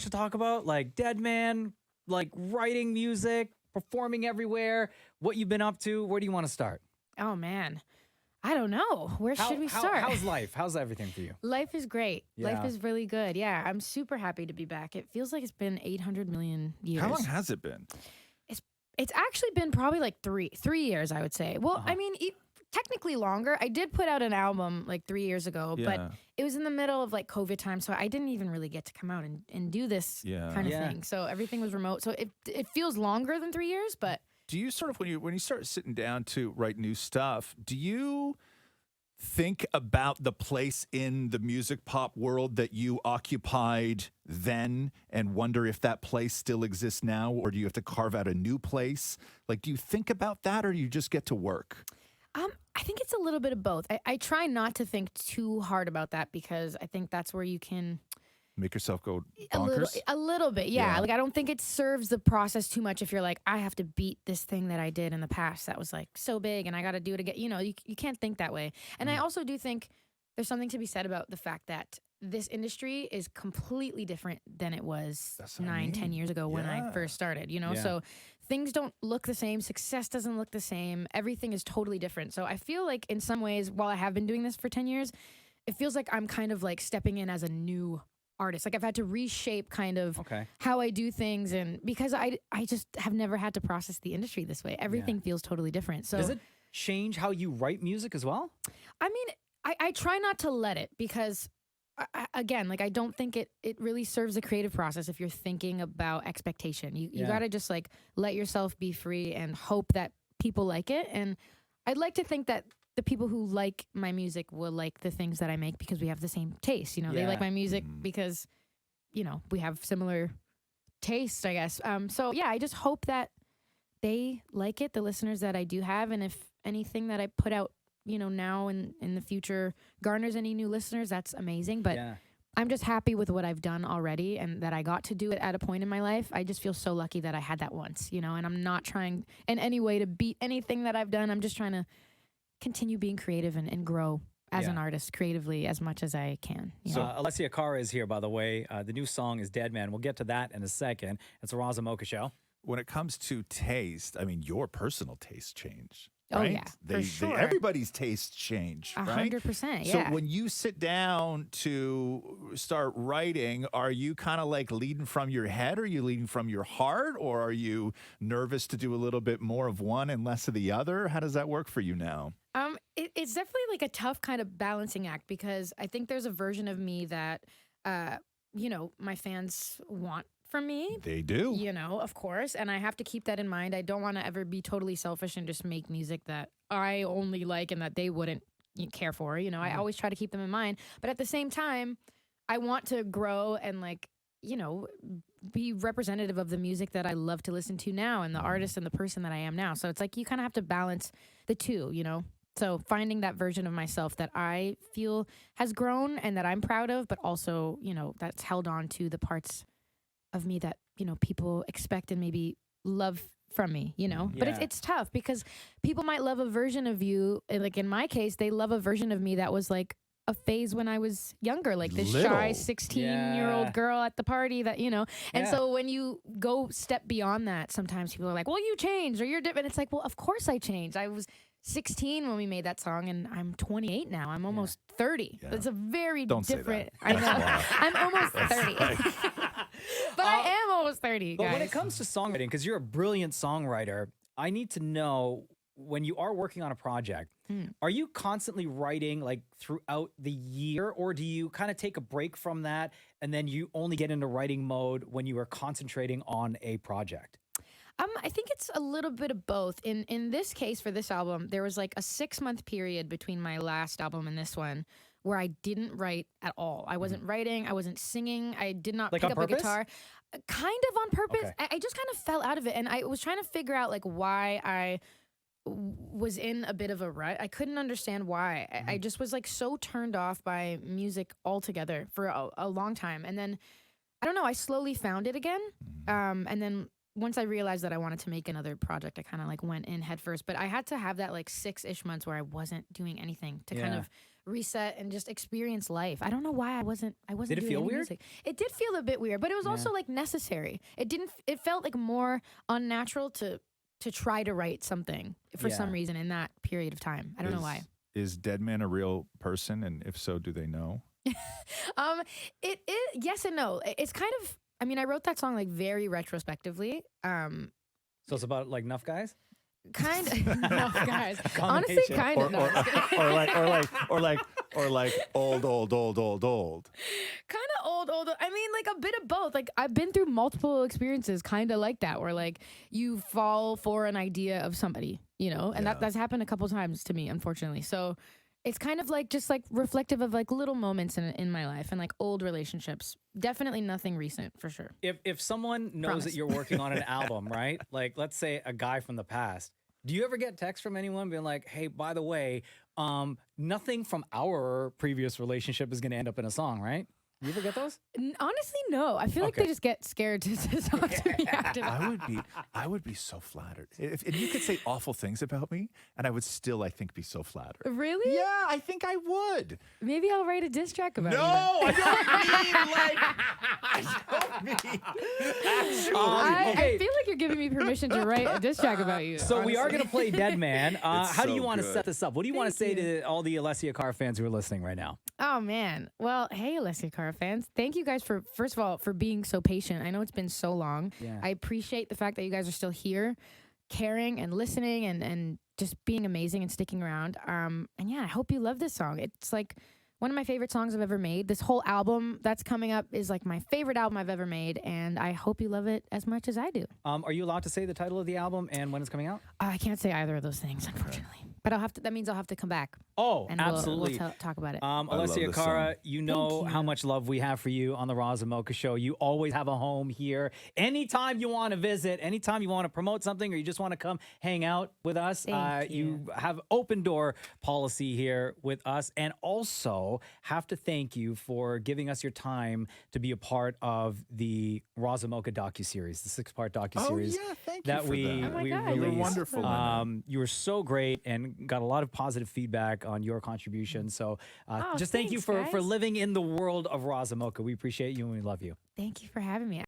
to talk about? Like Dead Man, like writing music, performing everywhere, what you've been up to. Where do you want to start? Oh, man. I don't know. Where should we start? How's life? How's everything for you? Life is great. Yeah. Life is really good. Yeah, I'm super happy to be back. It feels like it's been 800 million years. How long has it been? It's actually been probably like three years, I would say. Well, I mean, technically longer. I did put out an album like 3 years ago, but it was in the middle of like COVID time, so I didn't even really get to come out and do this kind of thing. So everything was remote. So it feels longer than 3 years, but do you sort of when you start sitting down to write new stuff, do you think about the place in the music pop world that you occupied then and wonder if that place still exists now, or do you have to carve out a new place? Like, do you think about that, or do you just get to work? I think it's a little bit of both. I try not to think too hard about that because I think that's where you can Make yourself go bonkers? A little bit, yeah. Like, I don't think it serves the process too much if you're like, I have to beat this thing that I did in the past that was like so big and I got to do it again. You know, you can't think that way. And I also do think there's something to be said about the fact that this industry is completely different than it was 10 years ago when I first started, you know? So things don't look the same. Success doesn't look the same. Everything is totally different. So I feel like in some ways, while I have been doing this for 10 years, it feels like I'm kind of like stepping in as a new artist. Like I've had to reshape kind of how I do things, and because I just have never had to process the industry this way. Everything feels totally different. So does it change how you write music as well? I mean, I try not to let it because again, like I don't think it really serves the creative process if you're thinking about expectation. You got to just like let yourself be free and hope that people like it. And I'd like to think that the people who like my music will like the things that I make because we have the same taste. You know, they like my music because, you know, we have similar tastes, I guess. So yeah, I just hope that they like it, the listeners that I do have. And if anything that I put out, you know, now and in the future garners any new listeners, that's amazing. But I'm just happy with what I've done already and that I got to do it at a point in my life. I just feel so lucky that I had that once, you know, and I'm not trying in any way to beat anything that I've done. I'm just trying to continue being creative and grow as an artist creatively as much as I can. So Alessia Cara is here, by the way. The new song is Dead Man. We'll get to that in a second. It's a Roz Mocha Show. When it comes to taste, I mean, your personal tastes change. Oh, right? yeah, for sure. Everybody's tastes change, right? 100%, So yeah. when you sit down to start writing, are you kind of like leading from your head? Or are you leading from your heart? Or are you nervous to do a little bit more of one and less of the other? How does that work for you now? It's definitely like a tough kind of balancing act because I think there's a version of me that, you know, my fans want from me. They do. You know, of course. And I have to keep that in mind. I don't want to ever be totally selfish and just make music that I only like and that they wouldn't care for. You know, I always try to keep them in mind. But at the same time, I want to grow and like, you know, be representative of the music that I love to listen to now and the artist and the person that I am now. So it's like you kind of have to balance the two, you know? So finding that version of myself that I feel has grown and that I'm proud of, but also, you know, that's held on to the parts of me that, you know, people expect and maybe love from me, you know? But it's tough because people might love a version of you. Like in my case, they love a version of me that was like a phase when I was younger, like this shy 16-year-old girl at the party that, you know, and so when you go step beyond that, sometimes people are like, well, you changed or you're different. It's like, well, of course I changed. I was 16 when we made that song and I'm 28 now. I'm almost 30. It's a very different. I know. I'm almost 30. But I am almost 30, But guys. when it comes to songwriting, because you're a brilliant songwriter, I need to know when you are working on a project, are you constantly writing like throughout the year, or do you kind of take a break from that and then you only get into writing mode when you are concentrating on a project? I think it's a little bit of both. In this case, for this album, there was like a 6-month period between my last album and this one where I didn't write at all. I wasn't writing. I wasn't singing. I did not Like pick on up a purpose? guitar. Kind of on purpose. Okay. I just kind of fell out of it. And I was trying to figure out like why I was in a bit of a rut. I couldn't understand why. I just was like so turned off by music altogether for a long time. And then, I don't know, I slowly found it again. And then once I realized that I wanted to make another project, I kind of like went in head first. But I had to have that like 6-ish months where I wasn't doing anything to kind of reset and just experience life. I don't know why I wasn't Did it doing feel any weird? music. It did feel a bit weird, but it was also like necessary. It felt like more unnatural to try to write something for some reason in that period of time. I don't know why. Is Dead Man a real person? And if so, do they know? It yes and no. It's kind of, I mean, I wrote that song like very retrospectively. So it's about like Nuff Guys? Kind of, no, guys. Honestly, kind of. Or like old. Kind of old. I mean, like a bit of both. Like I've been through multiple experiences kind of like that, where like you fall for an idea of somebody, you know, and that's happened a couple times to me, unfortunately. So it's kind of like just like reflective of like little moments in my life and like old relationships. Definitely nothing recent for sure. If someone knows that you're working on an album, right? Like let's say a guy from the past. Do you ever get texts from anyone being like, "Hey, by the way, nothing from our previous relationship is going to end up in a song," right? You ever get those? Honestly, no. I feel like they just get scared to talk to me actively. I would be so flattered. If you could say awful things about me, and I would still, I think, be so flattered. Really? Yeah, I think I would. Maybe I'll write a diss track about you. No, I don't mean actually. I feel like you're giving me permission to write a diss track about you. So we are going to play Dead Man. How do you want to good. set this up? What do you want to say to all the Alessia Cara fans who are listening right now? Oh man. Well, hey Alessia Cara fans. Thank you guys for, first of all, for being so patient. I know it's been so long. Yeah. I appreciate the fact that you guys are still here, caring and listening and just being amazing and sticking around. And yeah, I hope you love this song. It's like one of my favorite songs I've ever made. This whole album that's coming up is like my favorite album I've ever made, and I hope you love it as much as I do. Are you allowed to say the title of the album and when it's coming out? I can't say either of those things, unfortunately. But I'll have to. That means I'll have to come back. Oh, and absolutely. We'll talk about it. Alessia Cara, you know Thank how you. much love we have for you on the Roz Mocha Show. You always have a home here. Anytime you want to visit, anytime you want to promote something, or you just want to come hang out with us, Thank you have open door policy here with us. And also have to thank you for giving us your time to be a part of the Roz Mocha docuseries, the 6-part docuseries thank you that for we that. Oh my we God. released. You were wonderful. You were so great and got a lot of positive feedback on your contribution. So just thank you thanks, for guys. living in the world of Roz Mocha. We appreciate you and we love you. Thank you for having me.